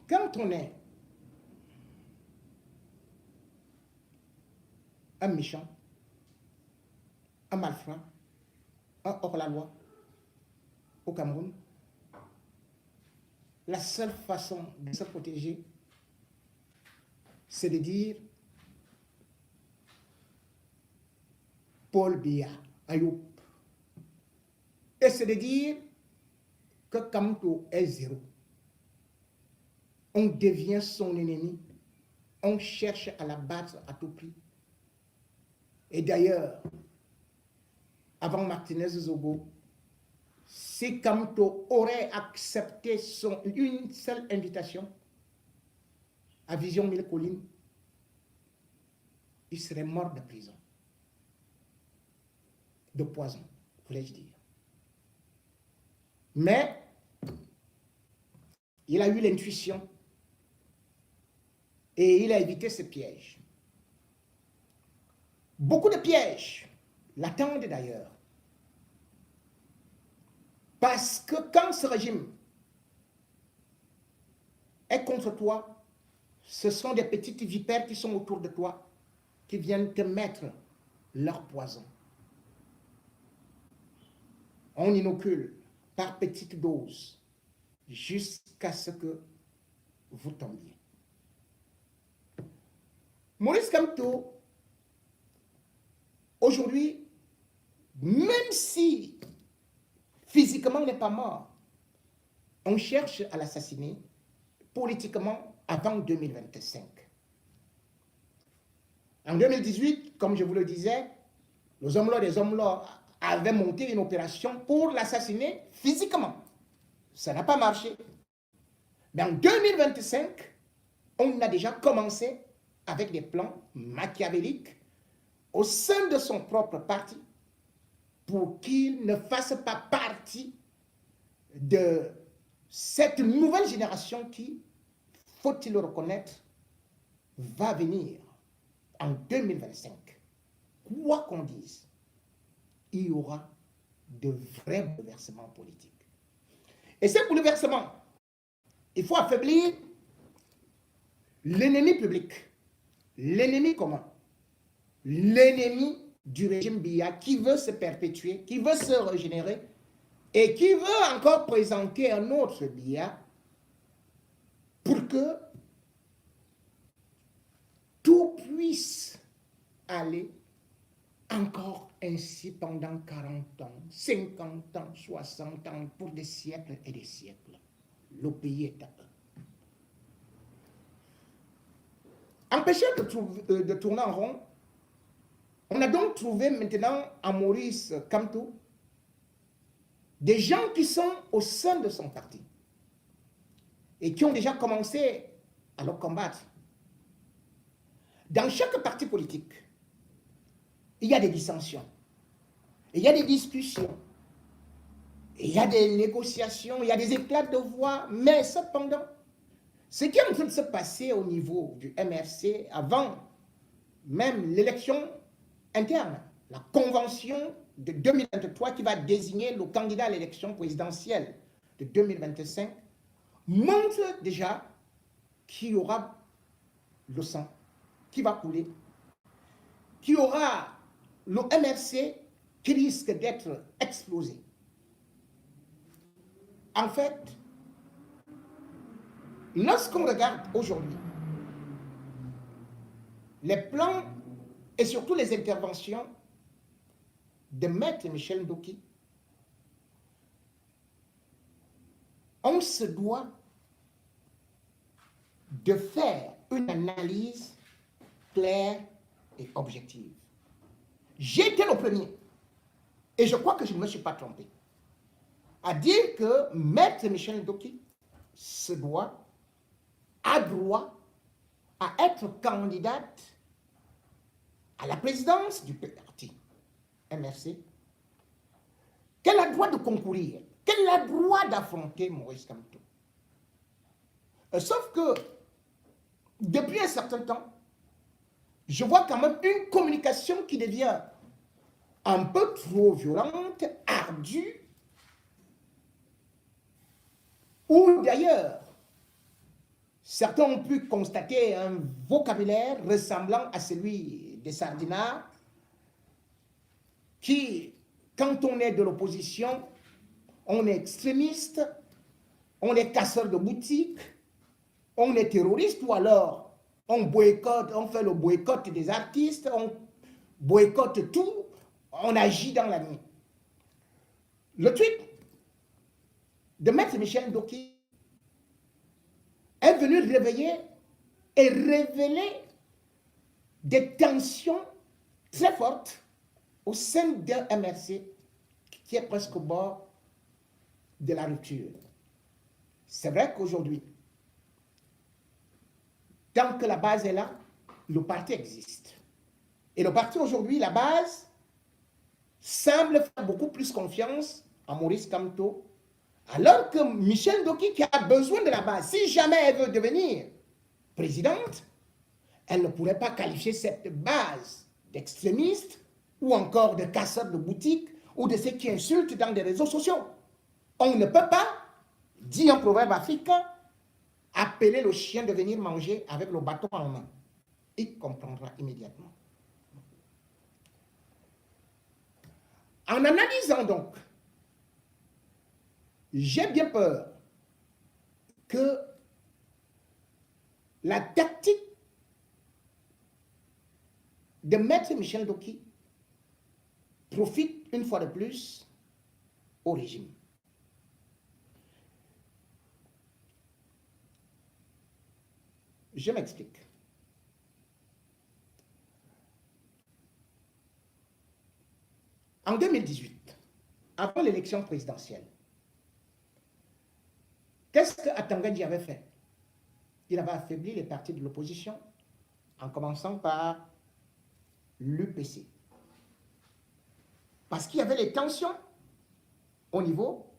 quand on est un méchant, un malfrat, un hors-la-loi au Cameroun, la seule façon de se protéger, c'est de dire Paul Biya, Ayoub. Et c'est de dire que Kamto est zéro. On devient son ennemi. On cherche à la battre à tout prix. Et d'ailleurs, avant Martinez Zogo, si Kamto aurait accepté une seule invitation à Vision Mille Collines, il serait mort de prison. De poison, voulais-je dire. Mais il a eu l'intuition et il a évité ce piège. Beaucoup de pièges l'attendent d'ailleurs. Parce que quand ce régime est contre toi, ce sont des petites vipères qui sont autour de toi, qui viennent te mettre leur poison. On inocule par petites doses jusqu'à ce que vous tombiez. Maurice Kamto, aujourd'hui, même si physiquement n'est pas mort, on cherche à l'assassiner politiquement avant 2025. En 2018, comme je vous le disais, les hommes-là avaient monté une opération pour l'assassiner physiquement. Ça n'a pas marché. Mais en 2025, on a déjà commencé avec des plans machiavéliques au sein de son propre parti pour qu'il ne fasse pas partie de cette nouvelle génération qui, faut-il le reconnaître, va venir en 2025. Quoi qu'on dise, il y aura de vrais bouleversements politiques. Et ces bouleversements, il faut affaiblir l'ennemi public. L'ennemi commun. L'ennemi du régime Biya qui veut se perpétuer, qui veut se régénérer et qui veut encore présenter un autre Biya pour que tout puisse aller encore ainsi pendant 40 ans, 50 ans, 60 ans, pour des siècles et des siècles. Le pays est à eux. Empêché de tourner en rond, on a donc trouvé maintenant à Maurice Kamto des gens qui sont au sein de son parti et qui ont déjà commencé à le combattre. Dans chaque parti politique, il y a des dissensions, il y a des discussions, il y a des négociations, il y a des éclats de voix, mais cependant, ce qui est en train de se passer au niveau du MRC avant même l'élection interne, la convention de 2023 qui va désigner le candidat à l'élection présidentielle de 2025, montre déjà qu'il y aura le sang qui va couler, qu'il y aura le MRC qui risque d'être explosé. En fait, lorsqu'on regarde aujourd'hui les plans et surtout les interventions de Maître Michel Ndoki, on se doit de faire une analyse claire et objective. J'ai été le premier, et je crois que je ne me suis pas trompé, à dire que Maître Michel Ndoki se doit, a droit à être candidate à la présidence du parti MRC, qu'elle a le droit de concourir, qu'elle a le droit d'affronter Maurice Kamto. Sauf que, depuis un certain temps, je vois quand même une communication qui devient un peu trop violente, ardue, ou d'ailleurs, Certains ont pu constater un vocabulaire ressemblant à celui des sardinards qui, quand on est de l'opposition, on est extrémiste, on est casseur de boutiques, on est terroriste ou alors on boycotte, on fait le boycott des artistes, on boycotte tout, on agit dans la nuit. Le tweet de Maître Michel Ndoki est venu réveiller et révéler des tensions très fortes au sein d'un MRC qui est presque au bord de la rupture. C'est vrai qu'aujourd'hui, tant que la base est là, le parti existe. Et le parti aujourd'hui, la base, semble faire beaucoup plus confiance à Maurice Kamto, alors que Michel Ndoki, qui a besoin de la base, si jamais elle veut devenir présidente, elle ne pourrait pas qualifier cette base d'extrémiste ou encore de casseurs de boutiques ou de ceux qui insultent dans des réseaux sociaux. On ne peut pas, dit un proverbe africain, appeler le chien de venir manger avec le bâton en main. Il comprendra immédiatement. En analysant donc, j'ai bien peur que la tactique de Maître Michel Ndoki profite une fois de plus au régime. Je m'explique. En 2018, avant l'élection présidentielle, qu'est-ce que Atangandji avait fait? Il avait affaibli les partis de l'opposition en commençant par l'UPC. Parce qu'il y avait les tensions au niveau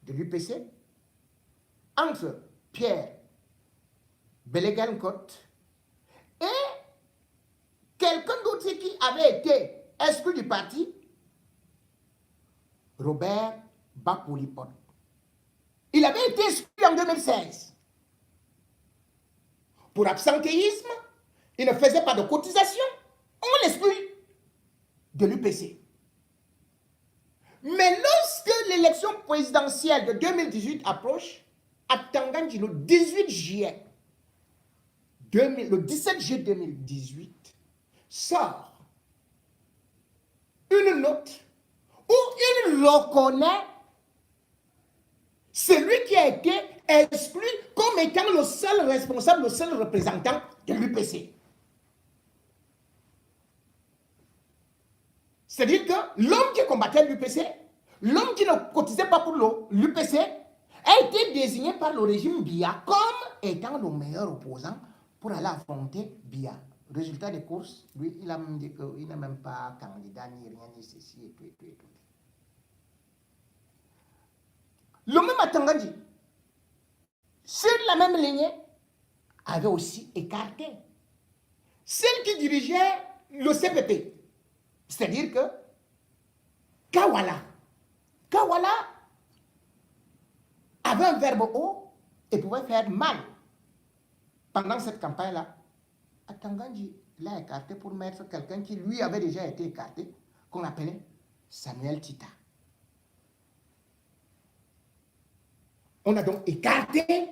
de l'UPC entre Pierre Bellegarde et quelqu'un d'autre qui avait été exclu du parti, Robert Bapolipon. Il avait été exclu en 2016. Pour absentéisme, il ne faisait pas de cotisation, on l'exclut de l'UPC. Mais lorsque l'élection présidentielle de 2018 approche, Atangandji, le 18 juillet, le 17 juillet 2018, sort une note où il reconnaît celui qui a été exclu comme étant le seul responsable, le seul représentant de l'UPC. C'est-à-dire que l'homme qui combattait l'UPC, l'homme qui ne cotisait pas pour l'UPC, a été désigné par le régime Biya comme étant le meilleur opposant pour aller affronter Biya. Résultat des courses, lui, il a même dit qu'il n'est même pas candidat, ni rien, ni ceci, et tout, et tout, et tout. Le même Atangandji, sur la même lignée, avait aussi écarté celle qui dirigeait le CPP. C'est-à-dire que Kawala avait un verbe haut et pouvait faire mal. Pendant cette campagne-là, Atangandji l'a écarté pour mettre quelqu'un qui lui avait déjà été écarté, qu'on appelait Samuel Tita. On a donc écarté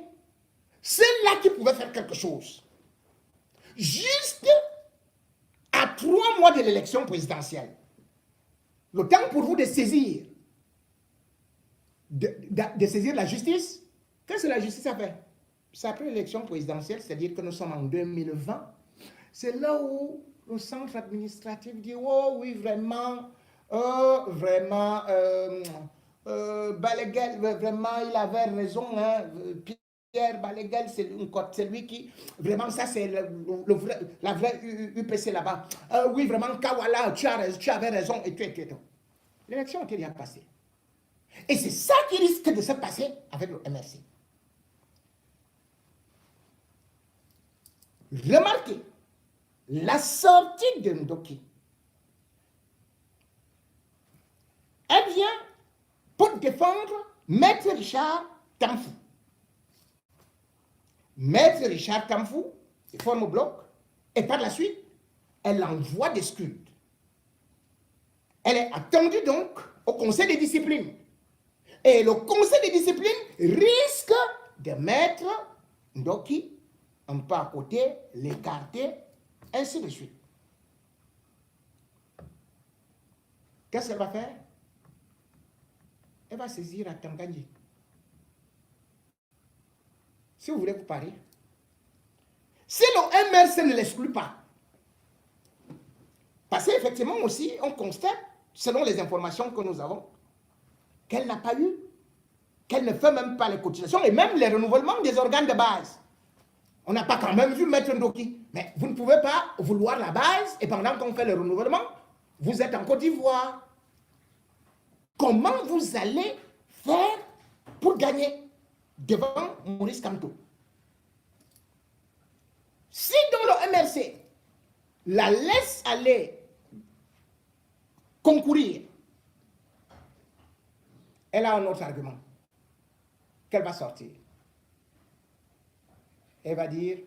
celle-là qui pouvait faire quelque chose. Juste à 3 mois de l'élection présidentielle. Le temps pour vous de saisir, de saisir la justice. Qu'est-ce que la justice a fait? C'est après l'élection présidentielle, c'est-à-dire que nous sommes en 2020. C'est là où le centre administratif dit, oh oui, vraiment, Balaguel, vraiment, il avait raison, hein, Pierre Balaguel, c'est lui qui, vraiment, ça c'est la vraie UPC là-bas. Oui, vraiment, Kawala, tu avais raison, et tout. L'élection était déjà passée. Et c'est ça qui risque de se passer avec le MRC. Remarquez, la sortie de Ndoki, elle vient pour défendre Maître Richard Tanfou. Maître Richard Tamfou, il forme au bloc, et par la suite, elle envoie des sculptes. Elle est attendue donc au conseil de discipline. Et le conseil de discipline risque de mettre Ndoki un peu à côté, l'écarter, ainsi de suite. Qu'est-ce qu'elle va faire? Elle va saisir à Tanganyika. Si vous voulez vous parler. Si le MRC ne l'exclut pas, parce qu'effectivement aussi, on constate, selon les informations que nous avons, qu'elle n'a pas eu, qu'elle ne fait même pas les cotisations et même les renouvellements des organes de base. On n'a pas quand même vu Maître Ndoki. Mais vous ne pouvez pas vouloir la base et pendant qu'on fait le renouvellement, vous êtes en Côte d'Ivoire. Comment vous allez faire pour gagner devant Maurice Kamto? Si dans le MRC, la laisse aller concourir, elle a un autre argument qu'elle va sortir. Elle va dire,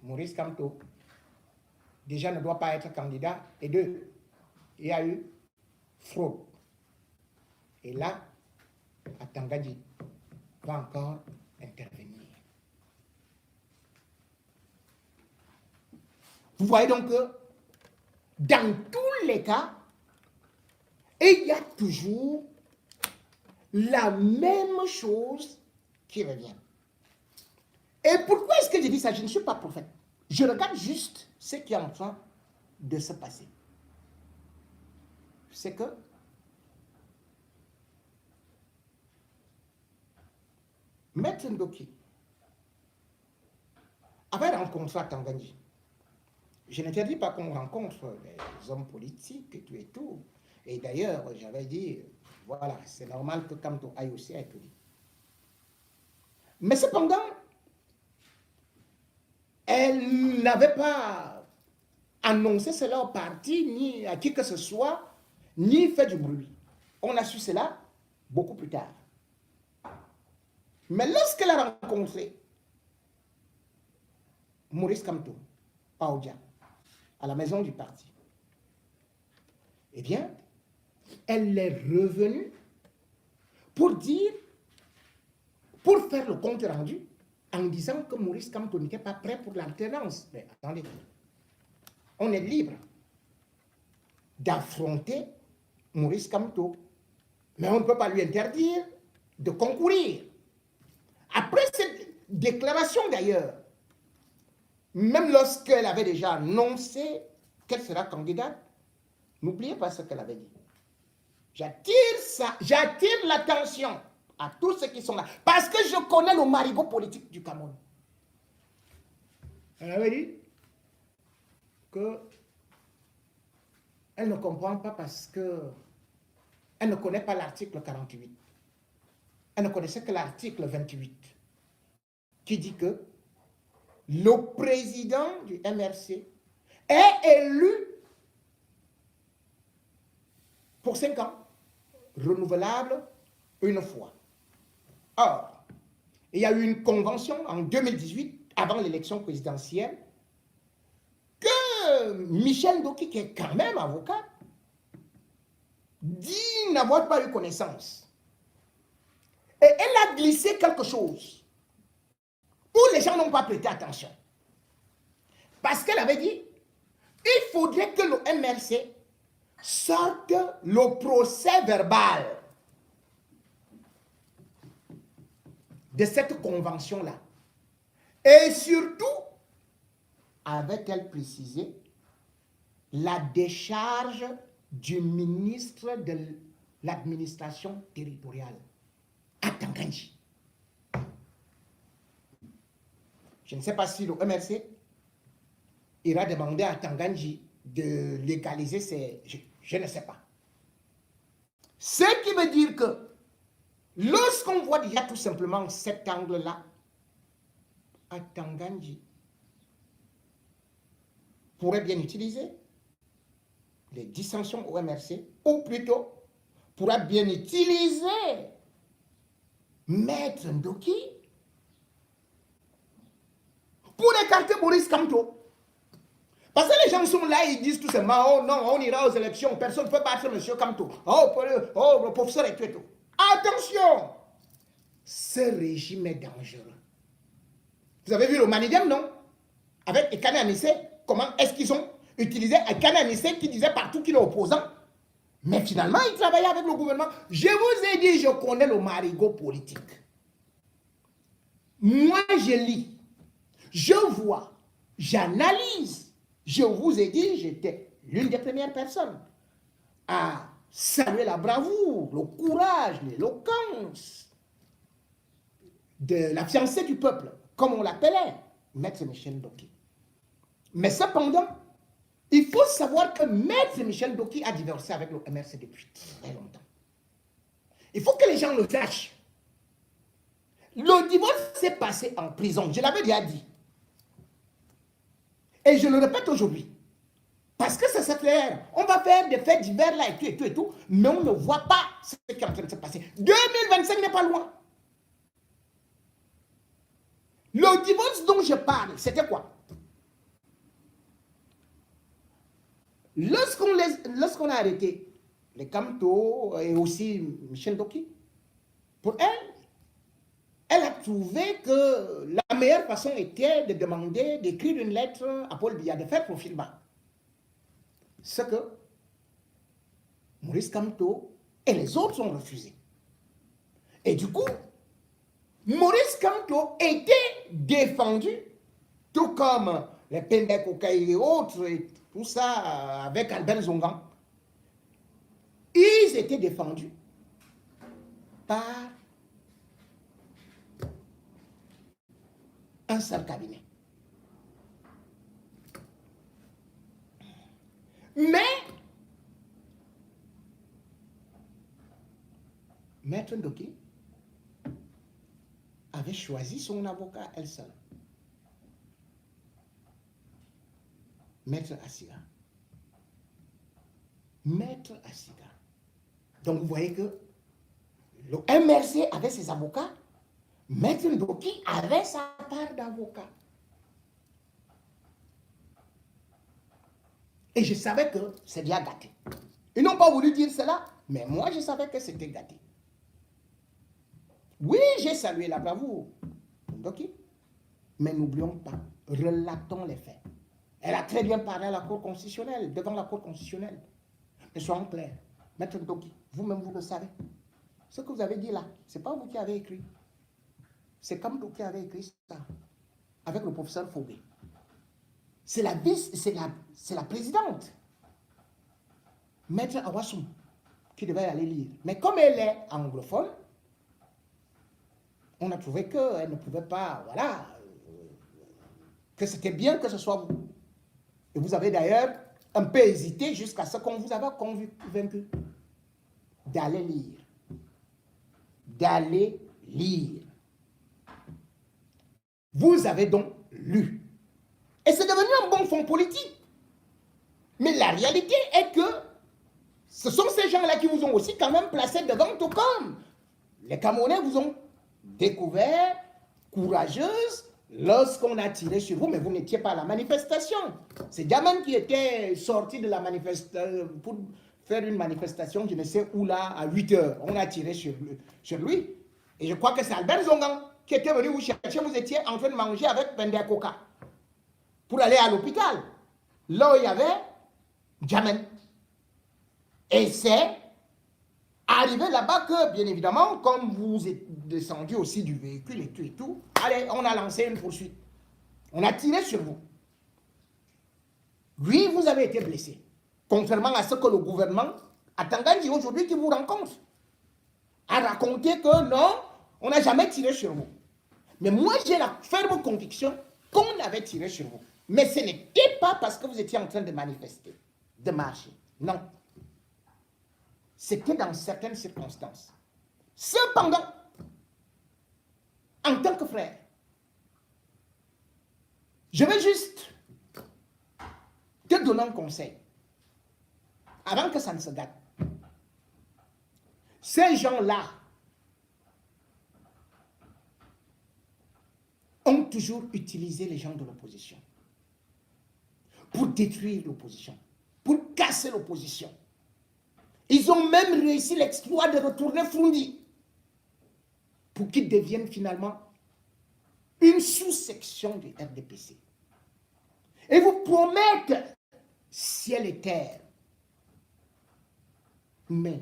Maurice Kamto, déjà ne doit pas être candidat, et deux, il y a eu fraude. Et là, Atangandji va encore intervenir. Vous voyez donc que dans tous les cas, il y a toujours la même chose qui revient. Et pourquoi est-ce que je dis ça? Je ne suis pas prophète. Je regarde juste ce qui est en train de se passer. C'est que Maître Ndoki avait rencontré Tanganyika. Je n'interdis pas qu'on rencontre les hommes politiques et tout et tout. Et d'ailleurs, j'avais dit, voilà, c'est normal que Kamto aille aussi à Etoli. Mais cependant, elle n'avait pas annoncé cela au parti, ni à qui que ce soit, ni fait du bruit. On a su cela beaucoup plus tard. Mais lorsqu'elle a rencontré Maurice Kamto, à Odia, à la maison du parti, eh bien, elle est revenue pour dire, pour faire le compte rendu, en disant que Maurice Kamto n'était pas prêt pour l'alternance. Mais attendez, on est libre d'affronter Maurice Kamto, mais on ne peut pas lui interdire de concourir. Après cette déclaration d'ailleurs, même lorsqu'elle avait déjà annoncé qu'elle sera candidate, n'oubliez pas ce qu'elle avait dit. J'attire l'attention à tous ceux qui sont là, parce que je connais le marigot politique du Cameroun. Elle avait dit que elle ne comprend pas parce que elle ne connaît pas l'article 48. Elle ne connaissait que l'article 28 qui dit que le président du MRC est élu pour 5 ans, renouvelable une fois. Or, il y a eu une convention en 2018, avant l'élection présidentielle, que Michel Ndoki, qui est quand même avocat, dit n'avoir pas eu connaissance. Et elle a glissé quelque chose où les gens n'ont pas prêté attention. Parce qu'elle avait dit, il faudrait que le MRC sorte le procès verbal de cette convention-là. Et surtout, avait-elle précisé la décharge du ministre de l'administration territoriale à Tanganyika. Je ne sais pas si le MRC ira demander à Tanganyika de légaliser ces... Je ne sais pas. Ce qui veut dire que lorsqu'on voit déjà tout simplement cet angle-là, à Tanganyika pourrait bien utiliser les dissensions au MRC, ou plutôt pourra bien utiliser Maître Ndoki pour écarter Maurice Kamto. Parce que les gens sont là, ils disent tout simplement, oh non, on ira aux élections, personne ne peut battre M. Kamto. Oh, le professeur est tout. Attention, ce régime est dangereux. Vous avez vu le Manigam, non? Avec Ekane Anissé, comment est-ce qu'ils ont utilisé Ekane Anissé qui disait partout qu'il est opposant. Mais finalement, il travaillait avec le gouvernement. Je vous ai dit, je connais le marigot politique. Moi, je lis, je vois, j'analyse. Je vous ai dit, j'étais l'une des premières personnes à saluer la bravoure, le courage, l'éloquence de la fiancée du peuple, comme on l'appelait, Maître Michel Ndoki. Mais cependant, il faut savoir que Maître Michel Ndoki a divorcé avec le MRC depuis très longtemps. Il faut que les gens le sachent. Le divorce s'est passé en prison, je l'avais déjà dit. Et je le répète aujourd'hui. Parce que ça c'est clair. On va faire des faits divers là et tout, mais on ne voit pas ce qui est en train de se passer. 2025 n'est pas loin. Le divorce dont je parle, c'était quoi? Lorsqu'on a arrêté les Kamto et aussi Michel Ndoki, pour elle a trouvé que la meilleure façon était de demander, d'écrire une lettre à Paul Biya, de faire profil bas. Ce que Maurice Kamto et les autres ont refusé. Et du coup, Maurice Kamto était défendu, tout comme les Pendek Okaï et autres, et tout ça avec Albert Zongan. Ils étaient défendus par un seul cabinet. Mais, Maître Ndoki avait choisi son avocat elle seule. Maître Asiga. Maître Asiga. Donc vous voyez que le MRC avait ses avocats, Maître Ndoki avait sa part d'avocat. Et je savais que c'est bien gâté. Ils n'ont pas voulu dire cela, mais moi je savais que c'était gâté. Oui, j'ai salué la bravoure, Ndoki, mais n'oublions pas, relatons les faits. Elle a très bien parlé à la Cour constitutionnelle, devant la Cour constitutionnelle. Mais soyons clairs, Maître Ndoki, vous-même vous le savez. Ce que vous avez dit là, ce n'est pas vous qui avez écrit. C'est Kamto qui avait écrit ça, avec le professeur Faugué. C'est la présidente, Maître Awasoum, qui devait aller lire. Mais comme elle est anglophone, on a trouvé qu'elle ne pouvait pas, voilà, que c'était bien que ce soit vous. Et vous avez d'ailleurs un peu hésité jusqu'à ce qu'on vous avait convaincu d'aller lire. D'aller lire. Vous avez donc lu. Et c'est devenu un bon fond politique. Mais la réalité est que ce sont ces gens-là qui vous ont aussi quand même placé devant tout comme. Les Camerounais vous ont découvert courageuse lorsqu'on a tiré sur vous, mais vous n'étiez pas à la manifestation. C'est Diamant qui était sorti de la manifestation pour faire une manifestation, je ne sais où là, à 8 h. On a tiré sur lui. Et je crois que c'est Albert Zongan qui était venu vous chercher. Vous étiez en train de manger avec Pendé Coca pour aller à l'hôpital. Là où il y avait Diamant. Et c'est arrivé là-bas que, bien évidemment, comme vous êtes descendu aussi du véhicule et tout, allez, on a lancé une poursuite. On a tiré sur vous. Oui, vous avez été blessé. Contrairement à ce que le gouvernement, à Tangandji aujourd'hui, qui vous rencontre, a raconté que non, on n'a jamais tiré sur vous. Mais moi, j'ai la ferme conviction qu'on avait tiré sur vous. Mais ce n'était pas parce que vous étiez en train de manifester, de marcher. Non. C'était dans certaines circonstances. Cependant, en tant que frère, je vais juste te donner un conseil, avant que ça ne se gâte. Ces gens-là, ont toujours utilisé les gens de l'opposition pour détruire l'opposition, pour casser l'opposition. Ils ont même réussi l'exploit de retourner Froundi pour qu'il devienne finalement une sous-section du RDPC. Et vous promettent ciel et terre. Mais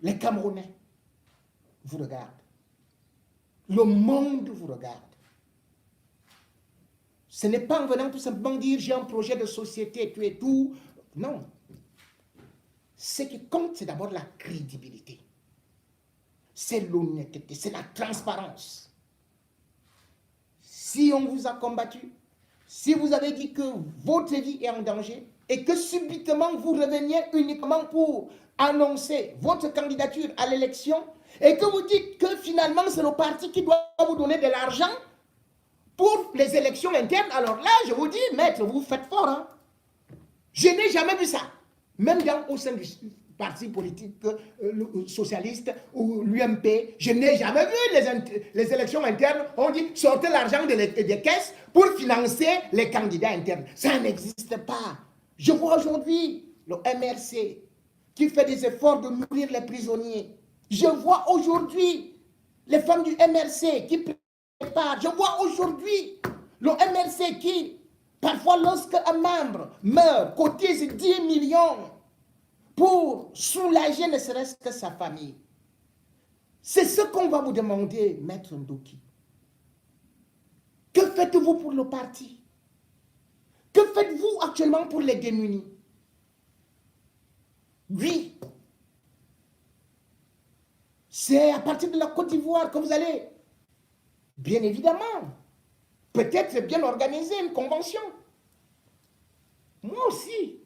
les Camerounais vous regardent. Le monde vous regarde. Ce n'est pas en venant tout simplement dire j'ai un projet de société, tu es tout. Non. Ce qui compte, c'est d'abord la crédibilité. C'est l'honnêteté, c'est la transparence. Si on vous a combattu, si vous avez dit que votre vie est en danger et que subitement vous reveniez uniquement pour annoncer votre candidature à l'élection et que vous dites que finalement c'est le parti qui doit vous donner de l'argent pour les élections internes, alors là, je vous dis, maître, vous faites fort. Hein? Je n'ai jamais vu ça. Même au sein du parti politique socialiste ou l'UMP, je n'ai jamais vu les élections internes. On dit sortez l'argent des caisses pour financer les candidats internes. Ça n'existe pas. Je vois aujourd'hui le MRC qui fait des efforts de nourrir les prisonniers. Je vois aujourd'hui les femmes du MRC qui préparent. Je vois aujourd'hui le MRC qui, parfois lorsque un membre meurt, cotise 10 millions pour soulager ne serait-ce que sa famille. C'est ce qu'on va vous demander, Maître Ndoki. Que faites-vous pour le parti? Que faites-vous actuellement pour les démunis? Oui, c'est à partir de la Côte d'Ivoire que vous allez, bien évidemment, peut-être bien organiser une convention. Moi aussi,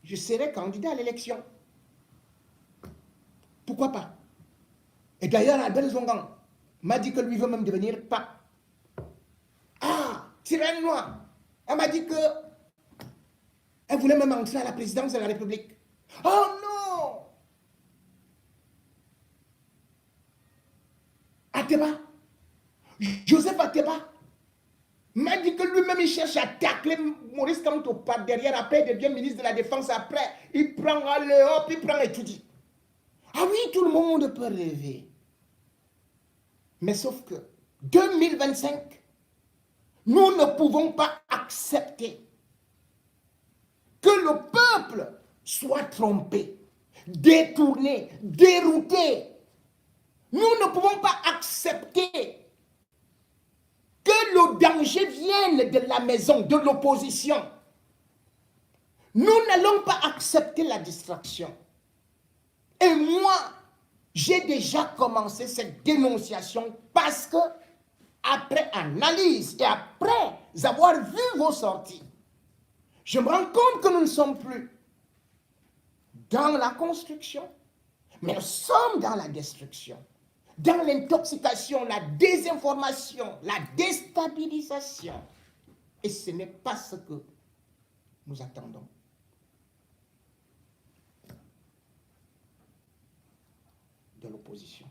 je serai candidat à l'élection. Pourquoi pas? Et d'ailleurs, Albert Zongan m'a dit que lui veut même devenir pape. Ah, Sirène Noire, elle m'a dit qu'elle voulait même entrer à la présidence de la République. Oh non! Ateba, Joseph Ateba, m'a dit que lui-même il cherche à tacler Maurice Kamto par derrière, après il devient ministre de la Défense, après il prend l'Europe, il prend étudie. Ah oui, tout le monde peut rêver. Mais sauf que 2025, nous ne pouvons pas accepter que le peuple soit trompé, détourné, dérouté. Nous ne pouvons pas accepter que le danger vienne de la maison, de l'opposition. Nous n'allons pas accepter la distraction. Et moi, j'ai déjà commencé cette dénonciation parce que, après analyse et après avoir vu vos sorties, je me rends compte que nous ne sommes plus dans la construction, mais nous sommes dans la destruction, dans l'intoxication, la désinformation, la déstabilisation. Et ce n'est pas ce que nous attendons. De l'opposition.